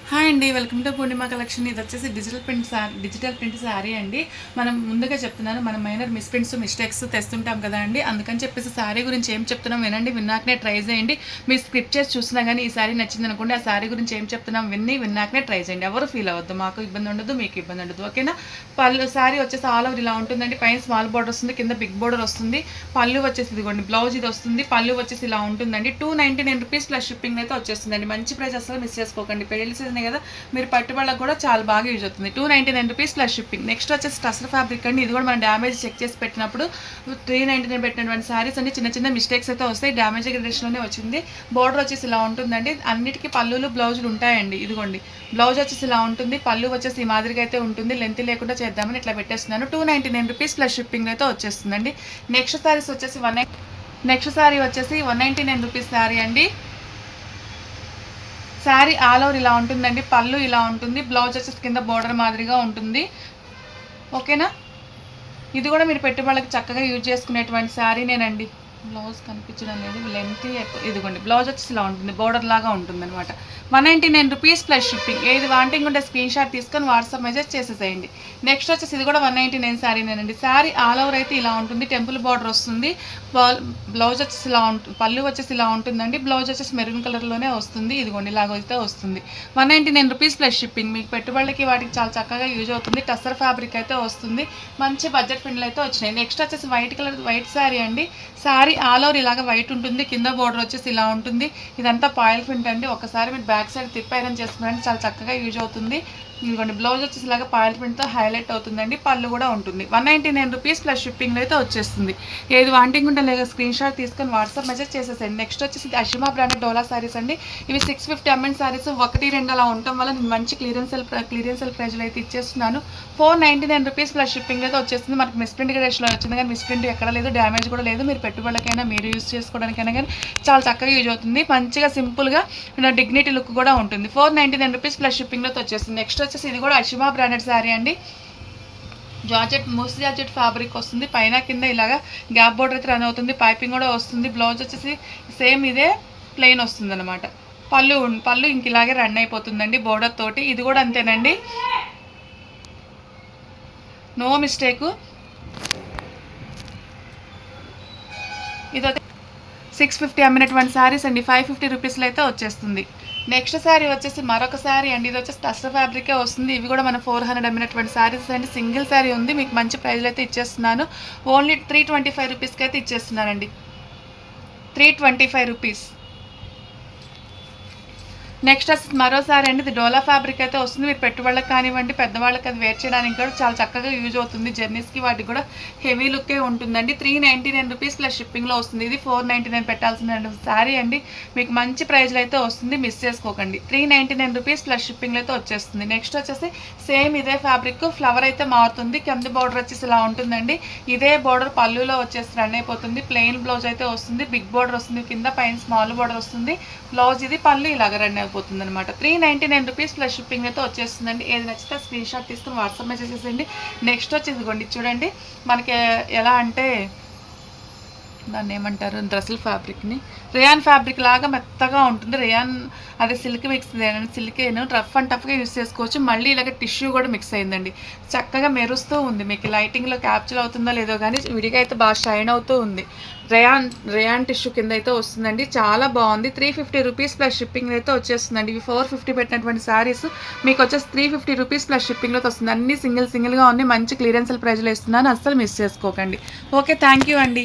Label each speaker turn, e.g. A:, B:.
A: Hi అండి, welcome to Purnima collection. ఇది వచ్చేసి డిజిటల్ ప్రింట్ శారీ అండి. మనం ముందుగా చెప్తున్నాను, మనం మైనర్ మిస్టేక్స్ తెస్తుంటాం కదా అండి. అందుకని చెప్పేసి శారీ గురించి ఏం చెప్తున్నాం వినండి, విన్నాకనే ట్రై చేయండి. మీరు స్క్రిప్ట్ చేసి చూసినా కానీ ఈ శారీ నచ్చింది అనుకోండి, ఆ శారీ గురించి ఏం చెప్తున్నాం విన్నాకనే ట్రై చేయండి. ఎవరు ఫీల్ అవ్వద్దు, మాకు ఇబ్బంది ఉండదు, మీకు ఇబ్బంది ఉండదు, ఓకేనా. శారీ వచ్చేసి ఆల్ ఓవర్ ఇలా ఉంటుందండి. పైన స్మాల్ బోర్డర్ వస్తుంది, కింద బిగ్ బోర్డర్ వస్తుంది. పళ్ళు వచ్చేసి ఇదిగోండి, బ్లౌజ్ ఇది వస్తుంది. పళ్ళు వచ్చేసి ఇలా ఉంటుందండి. 299 రూపీస్ ప్లస్ షిప్పింగ్ అయితే వచ్చేస్తుందండి. మంచి ప్రైస్ అసలు మిస్ చేసుకోకండి, పెళ్లి సీజన్ కదా, మీరు పట్టుబళ్ళకు కూడా చాలా బాగా యూజ్ అవుతుంది. 299 రూపీస్ ప్లస్ షిప్పింగ్. నెక్స్ట్ వచ్చేసి టసర్ ఫ్యాబ్రిక్ అండి. ఇది కూడా మనం డ్యామేజ్ చెక్ చేసి పెట్టినప్పుడు 399 పెట్టినటువంటి శారీస్ అన్ని చిన్న చిన్న మిస్టేక్స్ అయితే వస్తాయి. డ్యామేజ్ కండిషన్లోనే వచ్చింది. బోర్డర్ వచ్చేసి ఇలా ఉంటుందండి. అన్నిటికీ పళ్ళులు బ్లౌజులు ఉంటాయండి. ఇదిగోండి, బ్లౌజ్ వచ్చేసి ఇలా ఉంటుంది. పళ్ళు వచ్చేసి ఈ మాదిరిగా అయితే ఉంటుంది. లెంత్ లేకుండా చేద్దామని ఇట్లా పెట్టేస్తున్నాను. 299 రూపీస్ ప్లస్ షిప్పింగ్ అయితే వచ్చేస్తుందండి. నెక్స్ట్ శారీ వచ్చేసి 199 రూపీస్ శారీ అండి. శారీ ఆల్ ఓవర్ ఇలా ఉంటుందండి. పళ్ళు ఇలా ఉంటుంది. బ్లౌజ్ వచ్చేసి కింద బోర్డర్ మాదిరిగా ఉంటుంది, ఓకేనా. ఇది కూడా మీరు పెట్టుబడులకు చక్కగా యూజ్ చేసుకునేటువంటి శారీనేనండి. బ్లౌజ్ కనిపించడం లేదు, లెంత్ ఇదిగోండి. బ్లౌజ్ వచ్చేసి ఇలా ఉంటుంది, బోర్డర్ లాగా ఉంటుంది అనమాట. 199 రూపీస్ ప్లస్ షిప్పింగ్. ఏది వాంటింగ్ ఉంటే స్క్రీన్ షాట్ తీసుకొని వాట్సాప్ మెసేజ్ చేసేసేయండి. నెక్స్ట్ వచ్చేసి ఇది కూడా 199 శారీనేనండి. శారీ ఆల్ ఓవర్ అయితే ఇలా ఉంటుంది. టెంపుల్ బార్డర్ వస్తుంది. బ్లౌజ్ వచ్చేసి ఇలా ఉంటుంది. పళ్ళు వచ్చేసి ఇలా ఉంటుందండి. బ్లౌజ్ వచ్చేసి మెరూన్ కలర్లోనే వస్తుంది. ఇదిగోండి, ఇలాగైతే వస్తుంది. 199 రూపీస్ ప్లస్ షిప్పింగ్. మీకు పెట్టుబడులకి వాటికి చాలా చక్కగా యూజ్ అవుతుంది. టస్సర్ ఫ్యాబ్రిక్ అయితే వస్తుంది. మంచి బడ్జెట్ ఫ్రెండ్లు అయితే వచ్చినాయి. నెక్స్ట్ వచ్చేసి వైట్ శారీ అండి. శారీ ఆల్ ఓవర్ ఇలాగ వైట్ ఉంటుంది. కింద బోర్డర్ వచ్చేసి ఇలా ఉంటుంది. ఇదంతా పాయిల్ ప్రింట్ అండి. ఒకసారి మీరు బ్యాక్ సైడ్ తిప్పి ఐరన్ చేసుకున్నారంటే చాలా చక్కగా యూజ్ అవుతుంది. ఇదిగోండి, బ్లౌజ్ వచ్చేసి ఇలాగ పాయిల్ ప్రింట్తో హైలైట్ అవుతుందండి. పళ్ళు కూడా ఉంటుంది. 199 రూపీస్ ప్లస్ షిప్పింగ్లో అయితే వచ్చేస్తుంది. ఏది వాంటింగ్ ఉంటే లేక స్క్రీన్ షాట్ తీసుకొని వాట్సాప్ మెసేజ్ చేసేసండి. నెక్స్ట్ వచ్చేసి అషిమా బ్రాండెడ్ డోలా శారీస్ అండి. ఇవి 650 ఎంఎన్ శారీస్. 1-2 అలా ఉండటం వల్ల నేను మంచి క్లియరెన్స్ సెల్ ప్రైజ్లో అయితే ఇచ్చేస్తున్నాను. 499 రూపీస్ ప్లస్ షిప్పింగ్ అయితే వచ్చేస్తుంది. మనకి మిస్ప్రింట్ రేషన్లో వచ్చింది, కానీ మిస్ప్రింట్ ఎక్కడ లేదు, డ్యామేజ్ కూడా లేదు. మీరు పెట్టుబడులకైనా మీరు యూజ్ చేసుకోవడానికైనా కానీ చాలా చక్కగా యూజ్ అవుతుంది. మంచిగా సింపుల్గా డిగ్నిటీ లుక్ కూడా ఉంటుంది. 499 రూపీస్ ప్లస్ షిప్పింగ్లో వచ్చేస్తుంది. నెక్స్ట్ వచ్చేసి ఇది కూడా అషిమా బ్రాండెడ్ శారీ అండి. మూస్ జార్జెట్ ఫ్యాబ్రిక్ వస్తుంది. పైన కింద ఇలాగా గ్యాప్ బోర్డర్ అయితే రన్ అవుతుంది. పైపింగ్ కూడా వస్తుంది. బ్లౌజ్ వచ్చేసి సేమ్ ఇదే ప్లెయిన్ వస్తుంది అనమాట. పళ్ళు ఇంక ఇలాగే రన్ అయిపోతుందండి బోర్డర్ తోటి. ఇది కూడా అంతేనండి, నో మిస్టేకు. ఇది 650 అమ్మినటువంటి శారీస్ అండి. 550 రూపీస్లో అయితే వచ్చేస్తుంది. నెక్స్ట్ శారీ వచ్చేసి మరొక శారీ అండి. ఇది వచ్చేసి టస్సర్ ఫ్యాబ్రికే వస్తుంది. ఇవి కూడా మన 400 అమ్మినటువంటి శారీస్ అండి. సింగిల్ శారీ ఉంది. మీకు మంచి ప్రైజ్లో అయితే ఇచ్చేస్తున్నాను. ఓన్లీ 325 రూపీస్కి అయితే ఇచ్చేస్తున్నానండి. 325 రూపీస్. నెక్స్ట్ వచ్చేసి మరోసారి అండి. ఇది డోలా ఫ్యాబ్రిక్ అయితే వస్తుంది. మీరు పెట్టుబడులకు కానివ్వండి, పెద్దవాళ్ళకి అది వేర్ చేయడానికి కూడా చాలా చక్కగా యూజ్ అవుతుంది. జర్నీస్కి వాటికి కూడా హెవీ లుక్కే ఉంటుందండి. 399 రూపీస్ ప్లస్ షిప్పింగ్లో వస్తుంది. ఇది 499 పెట్టాల్సిన శారీ అండి. మీకు మంచి ప్రైజ్లో అయితే వస్తుంది, మిస్ చేసుకోకండి. 399 రూపీస్ ప్లస్ షిప్పింగ్లో అయితే వచ్చేస్తుంది. నెక్స్ట్ వచ్చేసి సేమ్ ఇదే ఫ్యాబ్రిక్, ఫ్లవర్ అయితే మారుతుంది. కింద బోర్డర్ వచ్చేసి ఇలా ఉంటుందండి. ఇదే బోర్డర్ పళ్ళులో వచ్చేసి రన్ అయిపోతుంది. ప్లెయిన్ బ్లౌజ్ అయితే వస్తుంది. బిగ్ బోర్డర్ వస్తుంది, కింద పైన స్మాల్ బోర్డర్ వస్తుంది. బ్లౌజ్ ఇది, పళ్ళు ఇలాగ రన్ అయిపోతుంది అనమాట. 399 రూపీస్ ప్లస్ షిప్పింగ్ అయితే వచ్చేస్తుందండి. ఏది నచ్చితే స్క్రీన్ షాట్ తీసుకుని వాట్సాప్ మెసేజ్ చేసేయండి. నెక్స్ట్ వచ్చి ఇదిగోండి, చూడండి మనకి ఎలా అంటే దాన్ని ఏమంటారు, డ్రెస్సుల ఫ్యాబ్రిక్ని రేయాన్ ఫ్యాబ్రిక్ లాగా మెత్తగా ఉంటుంది. రేయాన్ అదే silk mix, silk rough and టఫ్గా యూస్ చేసుకోవచ్చు. మళ్ళీ ఇలాగ టిష్యూ కూడా మిక్స్ అయిందండి. చక్కగా మెరుస్తూ ఉంది. మీకు లైటింగ్లో క్యాప్చర్ అవుతుందో లేదో కానీ విడిగా అయితే బాగా షైన్ అవుతూ ఉంది. రేయాన్ టిష్యూ కింద అయితే వస్తుందండి. చాలా బాగుంది. 350 రూపీస్ ప్లస్ షిప్పింగ్ అయితే వచ్చేస్తుందండి. ఇవి 450 పెట్టినటువంటి శారీస్ మీకు వచ్చేసి 350 రూపీస్ ప్లస్ షిప్పింగ్లో వస్తుంది. అన్ని సింగిల్గా ఉంది. మంచి క్లియరెన్స్ ప్రైజ్లో ఇస్తున్నాను, అస్సలు మిస్ చేసుకోకండి. ఓకే, థ్యాంక్ యూ అండి.